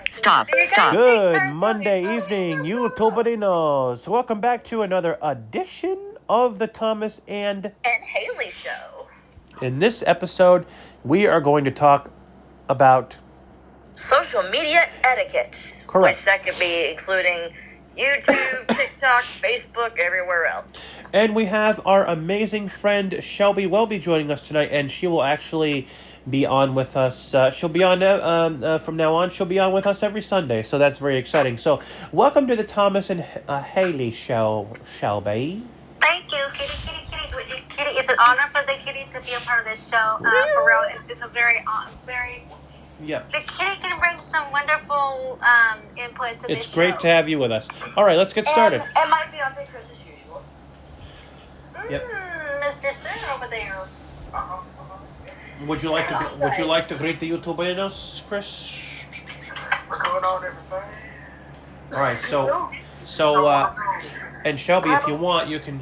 Stop. Good Monday evening, you Tuberinos. Welcome back to another edition of the Thomas and Haley Show. In this episode, we are going to talk about social media etiquette. Correct. Which that could be including YouTube, TikTok, Facebook, everywhere else. And we have our amazing friend Shelby Welby joining us tonight, and she will actually be on with us. She'll be on from now on. She'll be on with us every Sunday, so that's very exciting. So, welcome to the Thomas and Haley Show, Shelby. Thank you, Kitty. It's an honor for the kitty to be a part of this show. For real, it's a very. Yep. The kitty can bring some wonderful input to this show. It's great to have you with us. All right, let's get started. And my fiance Chris as usual. Yep. Mr. Sir over there. Would you like to greet the YouTubers, Chris? What's going on, everybody? All right, so and Shelby, if you want, you can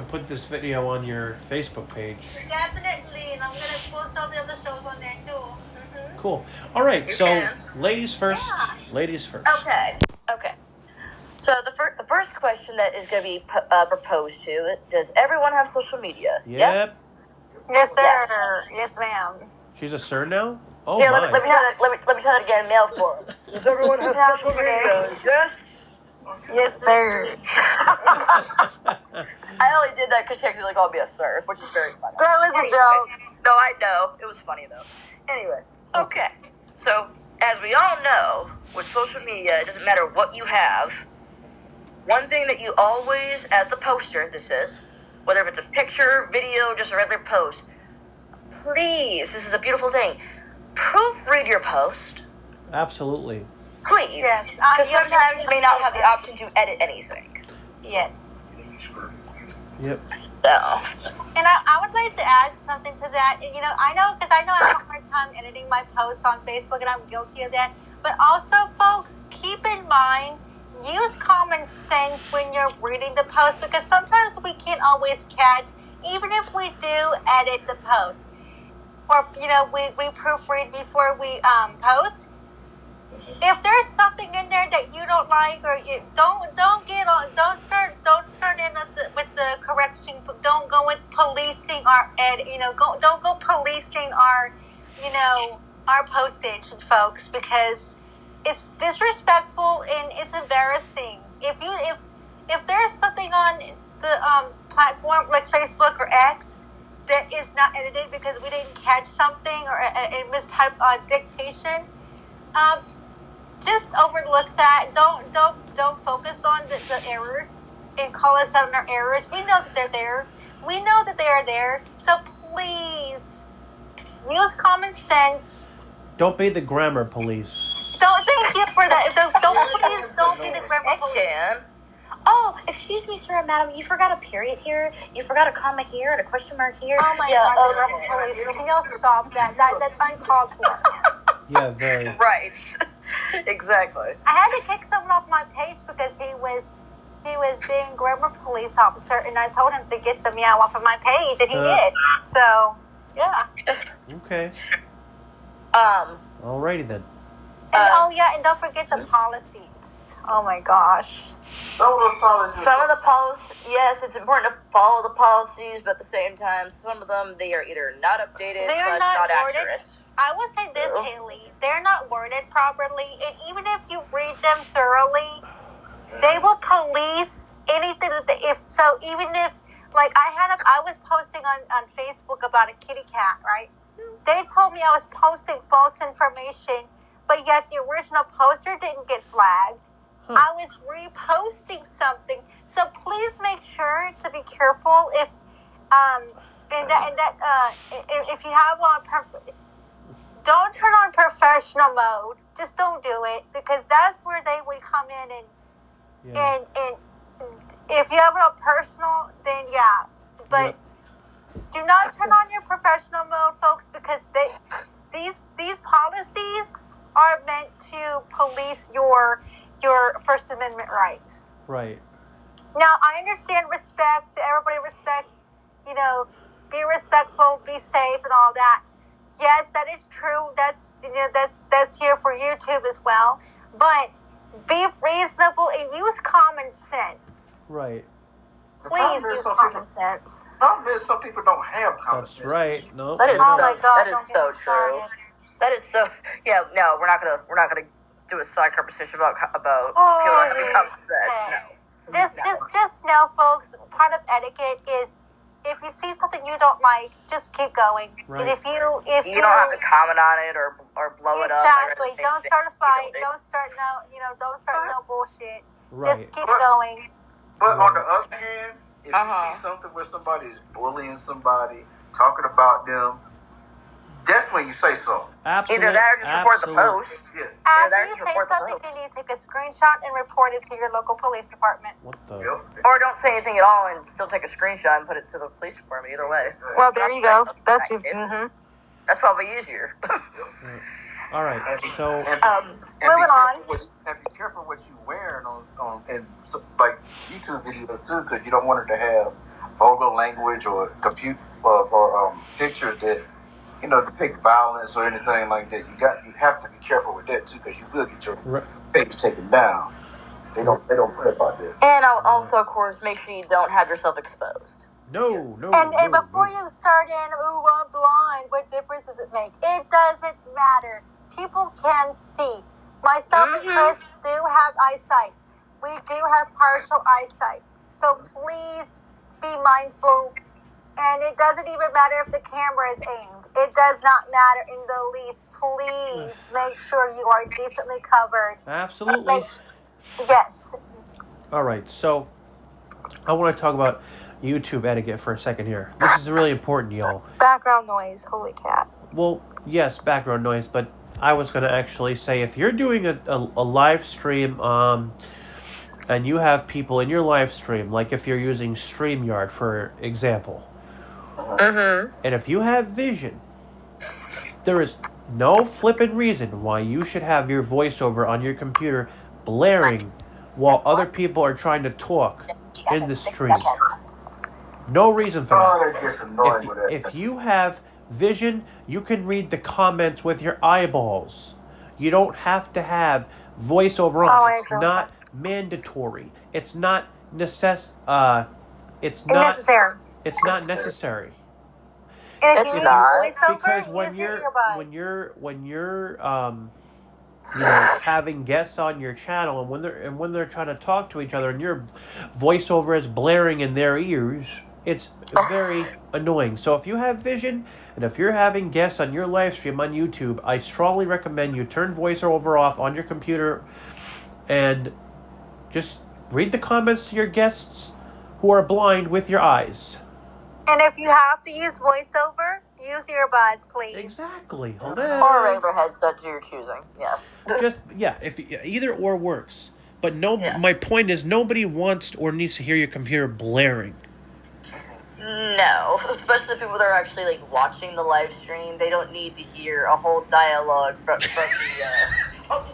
put this video on your Facebook page. Definitely, and I'm gonna post all the other shows on there too. Mm-hmm. Cool. All right, You so can. ladies first. Yeah. Ladies first. Okay. So the first question that is going to be proposed to: does everyone have social media? Yep. Yes, sir. Yes. Yes, ma'am. She's a sir now. Oh Here, my. let me try that again. Male form. Does everyone have social media? Yes. Yes, sir. I only did that because she actually called me a sir, which is very funny. That was a joke. No, I know. It was funny, though. Anyway. Okay. So, as we all know, with social media, it doesn't matter what you have. One thing that you always, as the poster, this is, whether it's a picture, video, just a regular post, please, this is a beautiful thing, proofread your post. Absolutely. Please. Yes. Because sometimes you may not have the option to edit anything. Yes. Yep. So. And I would like to add something to that. You know, I know I have a hard time editing my posts on Facebook, and I'm guilty of that. But also, folks, keep in mind, use common sense when you're reading the post, because sometimes we can't always catch, even if we do edit the post, or we proofread before we post. If there's something in there that you don't like, or you don't start in with the correction. Don't go with policing our don't go policing our our postage, folks, because it's disrespectful and it's embarrassing. If there's something on the platform like Facebook or X that is not edited because we didn't catch something, or a mistyped dictation, just overlook that. Don't focus on the errors and call us out on our errors. We know that they're there. We know that they are there. So please use common sense. Don't be the grammar police. Thank you for that. Please don't be the grammar police. Oh, excuse me, sir, madam, you forgot a period here, you forgot a comma here, and a question mark here. Oh my God, grammar police. Can y'all stop that? That's uncalled for. Yeah, very. Right. Exactly. I had to kick someone off my page because he was being grammar police officer, and I told him to get the meow off of my page, and he did. So, yeah. Okay. Alrighty then. And don't forget the policies. Oh my gosh. Some of the policies, yes, it's important to follow the policies, but at the same time, some of them, they are either not updated, They are not worded. accurate. I will say this, Haley. They're not worded properly, and even if you read them thoroughly, they will police anything that even if, like, I was posting on Facebook about a kitty cat, right? They told me I was posting false information, but yet the original poster didn't get flagged. Huh. I was reposting something, so please make sure to be careful if if you have don't turn on professional mode. Just don't do it, because that's where they would come in and if you have it on personal, then yeah. But do not turn on your professional mode, folks, because these policies are meant to police your First Amendment rights. Right. Now, I understand respect. Everybody respect. Be respectful, be safe, and all that. Yes, that is true. That's here for YouTube as well. But be reasonable and use common sense. Right. Please use common sense. Problem is, some people don't have common sense. That's right. No. That is Oh so. my God! That is Don't get so me true. started. That is so. Yeah. No, we're not gonna do a side conversation about people Oh, not having common sense. No. Just know, folks. Part of etiquette is if you see something you don't like, just keep going. Right. And if you don't have to comment on it or blow it up. Exactly. Don't start a fight. Don't start no bullshit. Right. Just keep going. But on the other hand, if you see something where somebody is bullying somebody, talking about them, that's when you say so. Absolutely. Either that or just report the post. Yeah. After you say something, you need to take a screenshot and report it to your local police department. What the? Yep. Or don't say anything at all and still take a screenshot and put it to the police department. Either way. Well, there you go. That's you. That's probably easier. All right. So. Moving on. And be careful what you wearing on and like YouTube video too, because you don't want it to have vulgar language or pictures that depict violence or anything like that. You have to be careful with that too, because you will get your page taken down. They don't play about that. And I'll also, of course, make sure you don't have yourself exposed. No. And before you start in, I'm blind, what difference does it make? It doesn't matter. People can see. Myself and Chris do have eyesight. We do have partial eyesight. So please be mindful. And it doesn't even matter if the camera is aimed. It does not matter in the least. Please make sure you are decently covered. Absolutely. Yes. All right. So I want to talk about YouTube etiquette for a second here. This is really important, y'all. Background noise. Holy cat. Well, yes, background noise, but I was going to actually say if you're doing a live stream and you have people in your live stream, like if you're using StreamYard, for example, and if you have vision, there is no flippin' reason why you should have your voiceover on your computer blaring while other people are trying to talk in the stream. No reason for that. That gets annoying with that. If you have vision, you can read the comments with your eyeballs. You don't have to have voiceover on. It's not mandatory. It's not necessary. It's not necessary. And if you need voiceover, Because when you're having guests on your channel, and when they're trying to talk to each other, and your voiceover is blaring in their ears, it's very annoying. So if you have vision, and if you're having guests on your live stream on YouTube, I strongly recommend you turn voiceover off on your computer, and just read the comments to your guests who are blind with your eyes. And if you have to use voiceover, use earbuds, please. Exactly. Or a regular headset to your choosing. Yes. If either or works. But my point is, nobody wants or needs to hear your computer blaring. No, especially the people that are actually watching the live stream. They don't need to hear a whole dialogue from the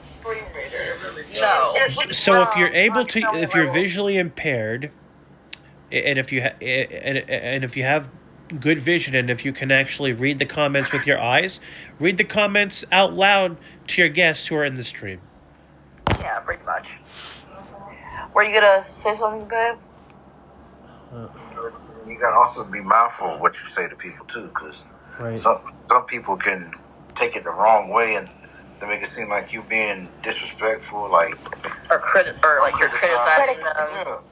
screen reader. No. So if you're if you're visually impaired, and if you have good vision, and if you can actually read the comments with your eyes, read the comments out loud to your guests who are in the stream. Yeah, pretty much. Were you gonna say something, babe? You gotta also be mindful of what you say to people too, because some people can take it the wrong way and they make it seem like you being disrespectful, or you're criticizing them.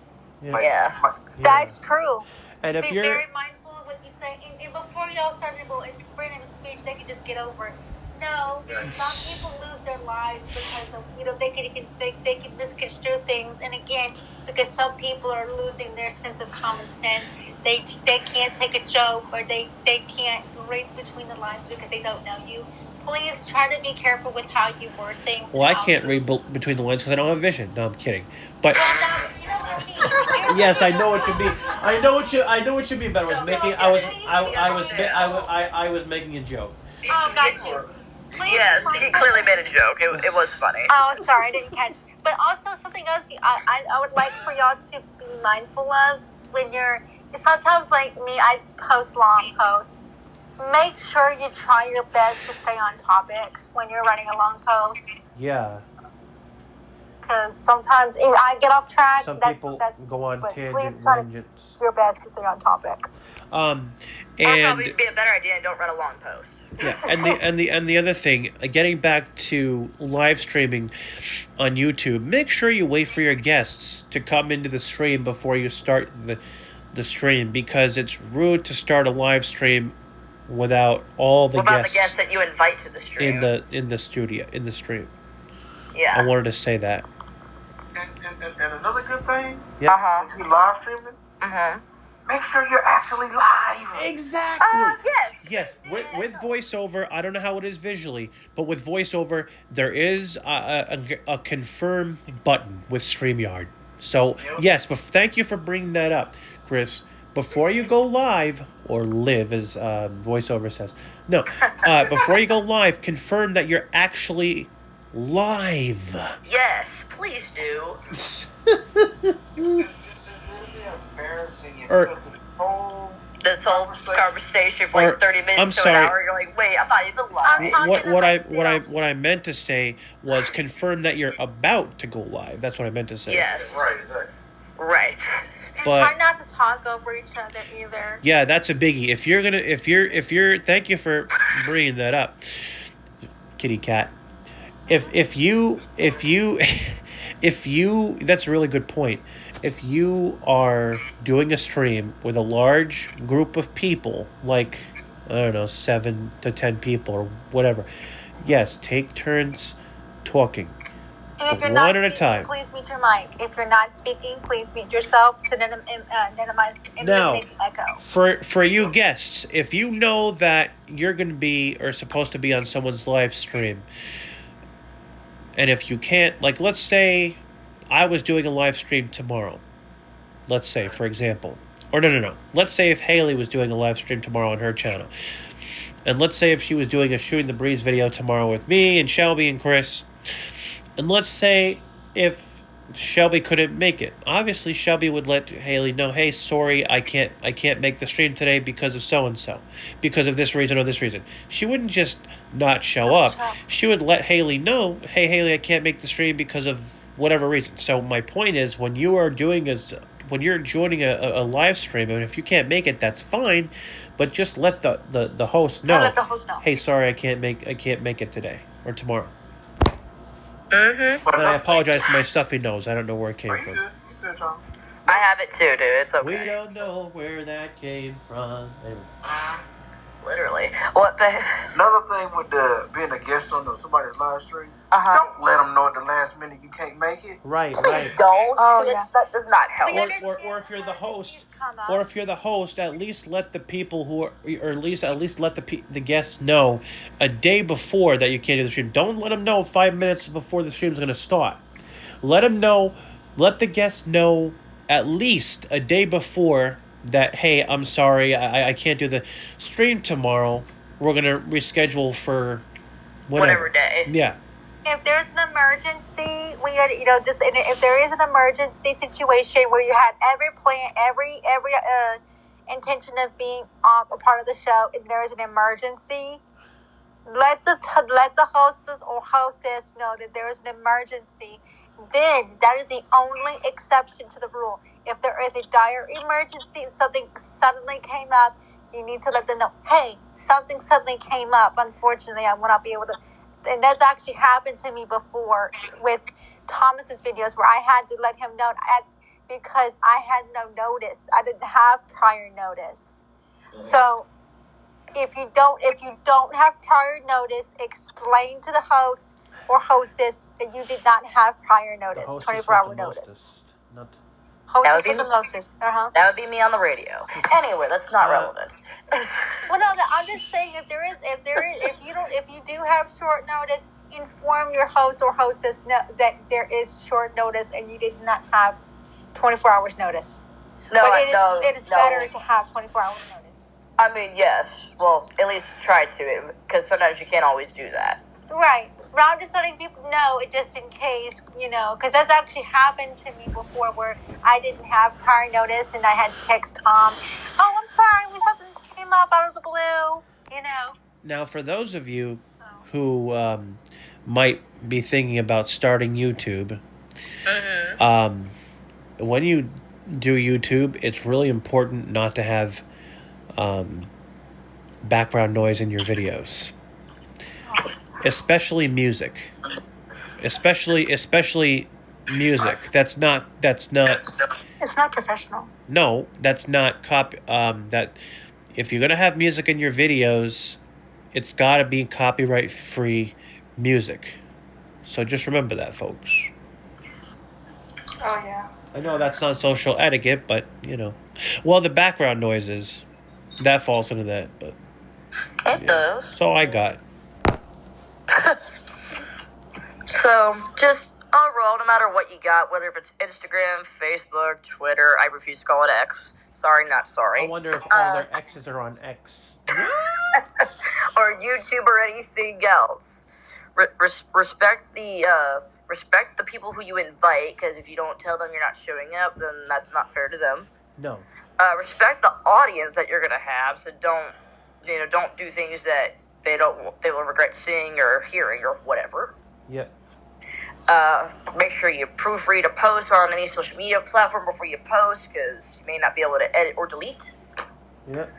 Yeah. That's true. And if be very mindful of what you say. And before y'all start to go in freedom of speech, they can just get over it. No, some people lose their lives because of they can misconstrue things, and again, because some people are losing their sense of common sense, they can't take a joke, or they can't read between the lines because they don't know you. Please try to be careful with how you word things. Well, I can't read between the lines because I don't have vision. No, I'm kidding. But well, no, you know what I mean. yes, I know what you mean. I know what you mean. But I was making a joke. Oh, got you. Please yes, he clearly made a joke. It was funny. Oh, sorry, I didn't catch. But also something else I would like for y'all to be mindful of when you're. Sometimes, like me, I post long posts, make sure you try your best to stay on topic when you're writing a long post. Yeah. Because sometimes if I get off track, Some that's people go on but please try to do tangents. your best to stay on topic. Or probably And be a better idea and don't write a long post. yeah, and the other thing, getting back to live streaming on YouTube, make sure you wait for your guests to come into the stream before you start the stream, because it's rude to start a live stream without all the Without guests the guests that you invite to the stream. in the stream. Yeah. I wanted to say that. And another good thing, Yeah. if you live streaming, make sure you're actually live. Exactly. Yes. Yes, with voiceover, I don't know how it is visually, but with voiceover, there is a confirm button with StreamYard. So, yes, but thank you for bringing that up, Chris. Before you go live, or live as voiceover says, no, before you go live, confirm that you're actually live. Yes, please do. It's really embarrassing. This whole conversation for like 30 minutes I'm to sorry. an hour, you're like, wait, I'm not even live. What I meant to say was confirm that you're about to go live. That's what I meant to say. Yes. Right, exactly. Right. And But- try not to talk over each other either. Yeah, that's a biggie. If you're thank you for bringing that up, kitty cat. If you that's a really good point. If you are doing a stream with a large group of people, like, I don't know, 7 to 10 people or whatever, yes, take turns talking. And if you're One not at a speaking, time. please mute your mic. If you're not speaking, please mute yourself to minimize Now, echo. for you guests, if you know that you're going to be or supposed to be on someone's live stream, and if you can't, like, let's say I was doing a live stream tomorrow. Let's say, for example. Or no. Let's say if Haley was doing a live stream tomorrow on her channel. And let's say if she was doing a Shooting the Breeze video tomorrow with me and Shelby and Chris. And let's say if Shelby couldn't make it. Obviously, Shelby would let Haley know, hey, sorry, I can't make the stream today because of so-and-so. Because of this reason or this reason. She wouldn't just not show up. She would let Haley know, hey, Haley, I can't make the stream because of whatever reason. So my point is, when you're joining a live stream, and if you can't make it, that's fine, but just let the host know. Let the host know. Hey, sorry, I can't make it today or tomorrow. Mm-hmm. And I apologize for my stuffy nose. I don't know where it came Are you from. good? You good, Tom? I have it too, dude. It's okay. We don't know where that came from. Anyway. Literally. What the... Another thing with being a guest on somebody's live stream, Uh-huh. don't let them know at the last minute you can't make it. Right. Please don't. Oh, yeah. That does not help. Or if you're the host, at least let the people who are, or at least let the guests know a day before that you can't do the stream. Don't let them know 5 minutes before the stream's going to start. Let the guests know at least a day before that, hey, I'm sorry, I can't do the stream tomorrow. We're going to reschedule for whatever day. Yeah. If there's an emergency, we had, if there is an emergency situation where you had every plan, every intention of being a part of the show, and there is an emergency, let the hostess or hostess know that there is an emergency. Then that is the only exception to the rule. If there is a dire emergency and something suddenly came up, you need to let them know, hey, something suddenly came up. Unfortunately, I will not be able to. And that's actually happened to me before with Thomas's videos, where I had to let him know because I had no notice. I didn't have prior notice. So if you don't have prior notice, explain to the host or hostess that you did not have prior notice, 24-hour notice. Hostess with the mostest. That would be me on the radio. Anyway, that's not relevant. Well, no, I'm just saying if you do have short notice, inform your host or hostess that there is short notice and you did not have 24 hours notice. It is better to have 24 hours notice. I mean, yes. Well, at least try to, because sometimes you can't always do that. Right. But I'm just letting people know, just in case, because that's actually happened to me before, where I didn't have prior notice and I had to text Tom, oh, I'm sorry, something came up out of the blue, you know. Now, for those of you who might be thinking about starting YouTube, when you do YouTube, it's really important not to have background noise in your videos, especially music, especially music. That's not. It's not professional. No, that's not that if you're gonna have music in your videos, it's gotta be copyright free music. So just remember that, folks. Oh yeah. I know that's not social etiquette, but well, the background noises that falls into that, but It does. that's all I got. So, just overall, no matter what you got, whether if it's Instagram, Facebook, Twitter, I refuse to call it X. Sorry, not sorry. I wonder if all their X's are on X. Or YouTube or anything else. Respect the people who you invite, because if you don't tell them you're not showing up, then that's not fair to them. No. Respect the audience that you're gonna have, so don't do things that they will regret seeing or hearing or whatever. Yep. Make sure you proofread a post on any social media platform before you post, because you may not be able to edit or delete. Yep.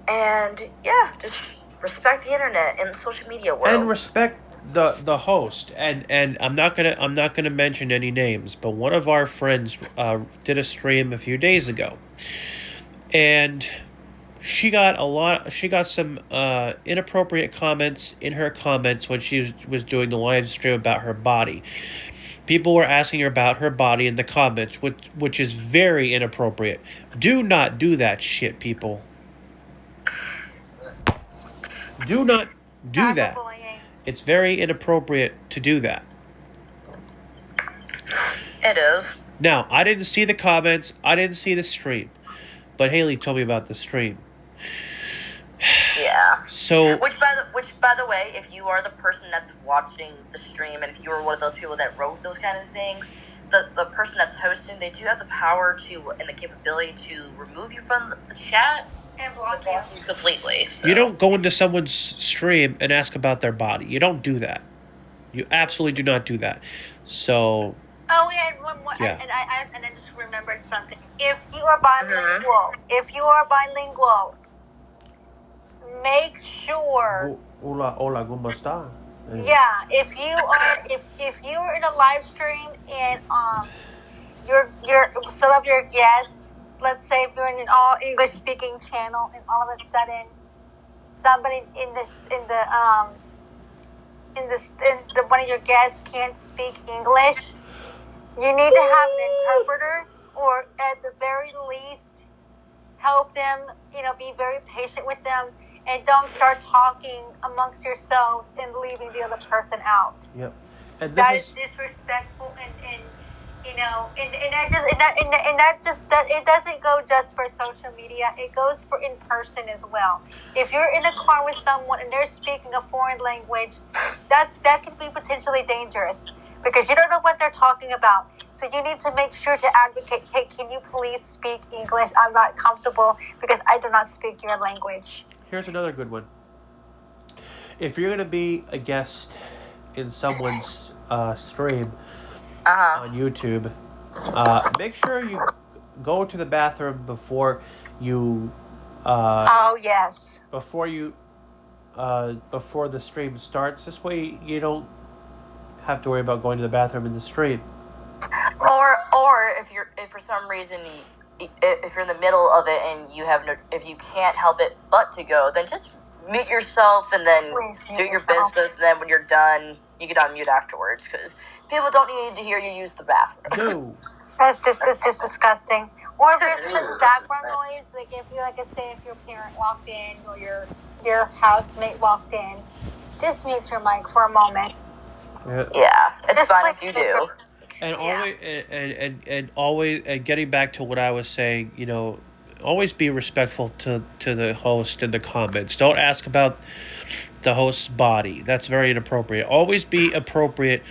And yeah, just respect the internet and the social media world. And respect the host. And I'm not gonna mention any names, but one of our friends did a stream a few days ago, and she got some inappropriate comments in her comments when she was doing the live stream about her body. People were asking her about her body in the comments, which is very inappropriate. Do not do that shit, people. Do not do that. It's very inappropriate to do that. It is. Now, I didn't see the comments. I didn't see the stream. But Haley told me about the stream. Yeah. So, Which by the way, if you are the person that's watching the stream, and if you were one of those people that wrote those kind of things, the person that's hosting, they do have the power to and the capability to remove you from the chat And block you. completely. So. you don't go into someone's stream and ask about their body. You don't do that. You absolutely do not do that. So, Oh, we had one more, Yeah. and I just remembered something. If you are bilingual, make sure. hola, ¿cómo está? Yeah, if you are in a live stream and your some of your guests, let's say if you're in an all English speaking channel and all of a sudden somebody in the one of your guests can't speak English, you need to have an interpreter, or at the very least help them, be very patient with them, and don't start talking amongst yourselves and leaving the other person out. Yep. And That is disrespectful, and it doesn't go just for social media. It goes for in person as well. If you're in a car with someone and they're speaking a foreign language, that can be potentially dangerous because you don't know what they're talking about. So you need to make sure to advocate, hey, can you please speak English? I'm not comfortable because I do not speak your language. Here's another good one. If you're going to be a guest in someone's stream on YouTube, make sure you go to the bathroom before you... Oh, yes. Before the stream starts. This way you don't have to worry about going to the bathroom in the stream. Or if for some reason if you're in the middle of it and if you can't help it but to go, then just mute yourself and then do your business. And then when you're done, you can unmute afterwards because people don't need to hear you use the bathroom. No. That's just disgusting. Or if there's some background noise, like if your parent walked in or your housemate walked in, just mute your mic for a moment. Yeah, it's fine if you do. And always getting back to what I was saying, always be respectful to the host in the comments. Don't ask about the host's body. That's very inappropriate. Always be appropriate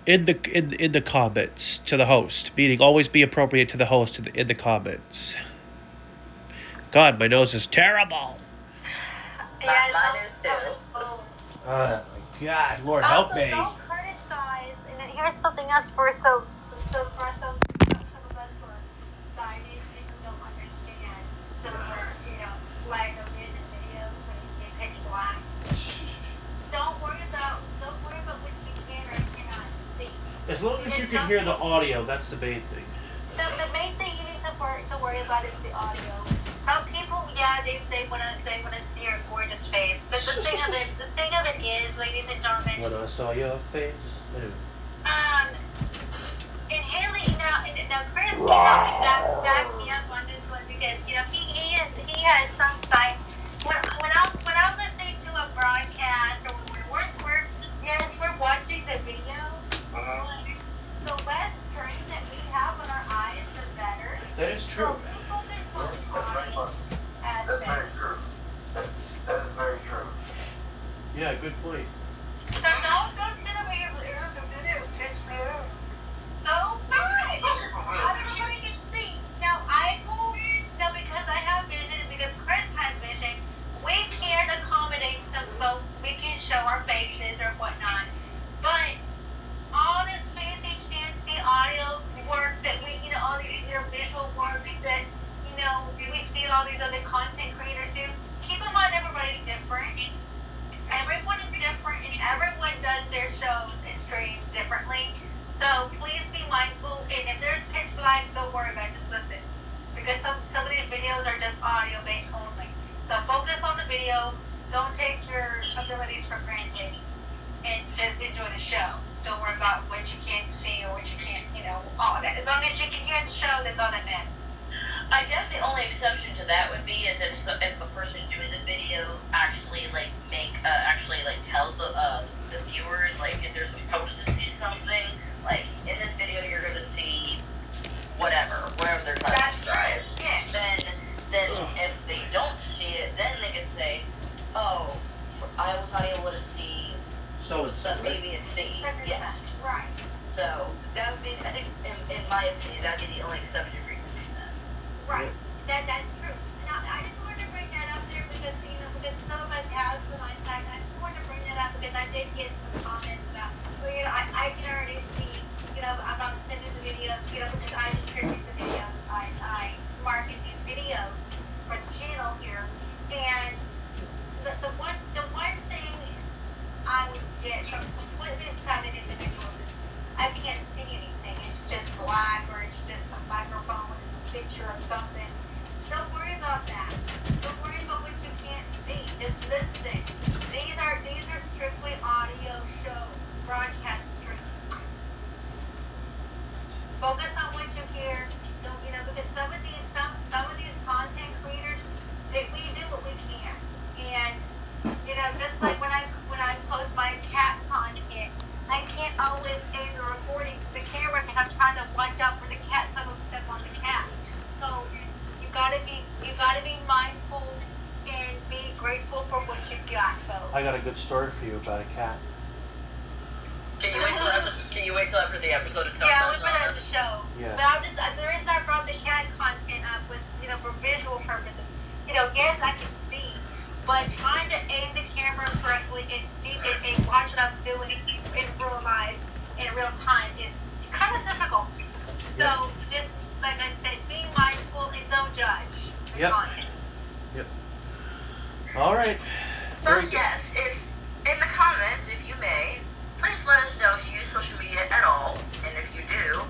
in the comments to the host. Meaning, always be appropriate to the host in the comments. God, my nose is terrible. Mine is too. Oh my God, Lord Also, help me. don't criticize. And then here's something else for some of us who are sighted and who don't understand some of our, like the vision videos when you see pitch black. Don't worry about what you can or cannot see. As long as you can hear the audio, that's the main thing. The main thing you need to worry about is the audio. Some people, they wanna see your gorgeous face, but the thing of it is, ladies and gentlemen. When I saw your face. Anyway. And Haley, now Chris cannot back me up on this one because he has some site. When I'm listening to a broadcast or when we're watching the video. The less strain that we have on our eyes, the better. That is true. So we focus on the audio That's aspect. very true. That is very true. Yeah, good point. So don't sit over here with the videos pitch me up. So nice. Not everybody can see. Now because I have vision and because Chris has vision, we can accommodate some folks. We can show our faces or whatnot, but all this fancy schmancy audio work that all these visual works that we see all these other content creators do. Keep in mind, everybody's different. Everyone is different, and everyone does their shows and streams differently. So please be mindful. And if there's pitch black, don't worry about it. Just listen, because some of these videos are just audio based only. So focus on the video. Don't take your abilities for granted, and just enjoy the show. Don't worry about what you can't see or what you can't, all that. As long as you can hear the show, that's all that matters. I guess the only exception to that would be is if the person doing the video actually tells the viewers if they're supposed to see something. Like in this video, you're going to see whatever they're trying to describe. Yeah. Then if they don't see it, then they can say, "Oh, I was not able to see." So it's A, B, and C. Yes. Right. So that would be, I think, in my opinion, that would be the only exception for you to do that. Right. That's true. Now, I just wanted to bring that up there because because some of us have some eyesight. I just wanted to bring that up because I did get some comments about. I can already see. If I'm sending the videos. Because I distribute the videos. I market these videos for the channel here, and the one thing I would get from completely sighted individuals is I can't see anything. It's just black or it's just a microphone with a picture of something. Don't worry about that. Don't worry about what you can't see. Just listen. These are strictly audio shows, broadcast streams. Focus on what you hear. Don't because some of these content creators, we do what we can. And just like when I post my cat content, I can't always aim the recording the camera because I'm trying to watch out for the cat so I don't step on the cat. So you gotta be mindful and be grateful for what you got, folks. I got a good story for you about a cat. Can you wait till after the episode to tell Yeah, us? we put it on the show. Yeah. But the reason I brought the cat content up was for visual purposes. Yes, I can see. But trying to aim the camera correctly and see and watch what I'm doing in real life, in real time, is kind of difficult. Yep. So just like I said, be mindful and don't judge the Yep. content. Yep. All right. So Very good. yes, if in the comments, if you may, please let us know if you use social media at all, and if you do,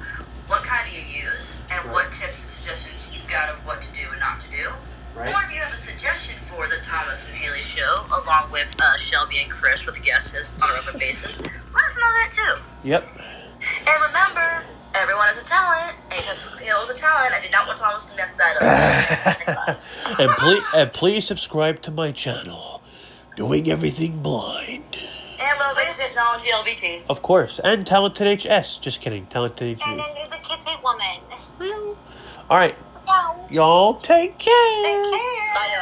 what kind do you use, and Right. what tips and suggestions you've got of what to do and not to do. Right. Or if you have a suggestion for the Thomas and Haley show, along with Shelby and Chris with guests on a regular basis, let us know that too. Yep. And remember, everyone is a talent. Anytime something is a talent, I did not want Thomas to mess that up. And please subscribe to my channel, Doing Everything Blind. And Low Beta Technology LBT. Of course, and Talented HS. Just kidding, Talented And HG. then the kitty woman. All right, Wow. y'all take care. Take care. Bye, y'all.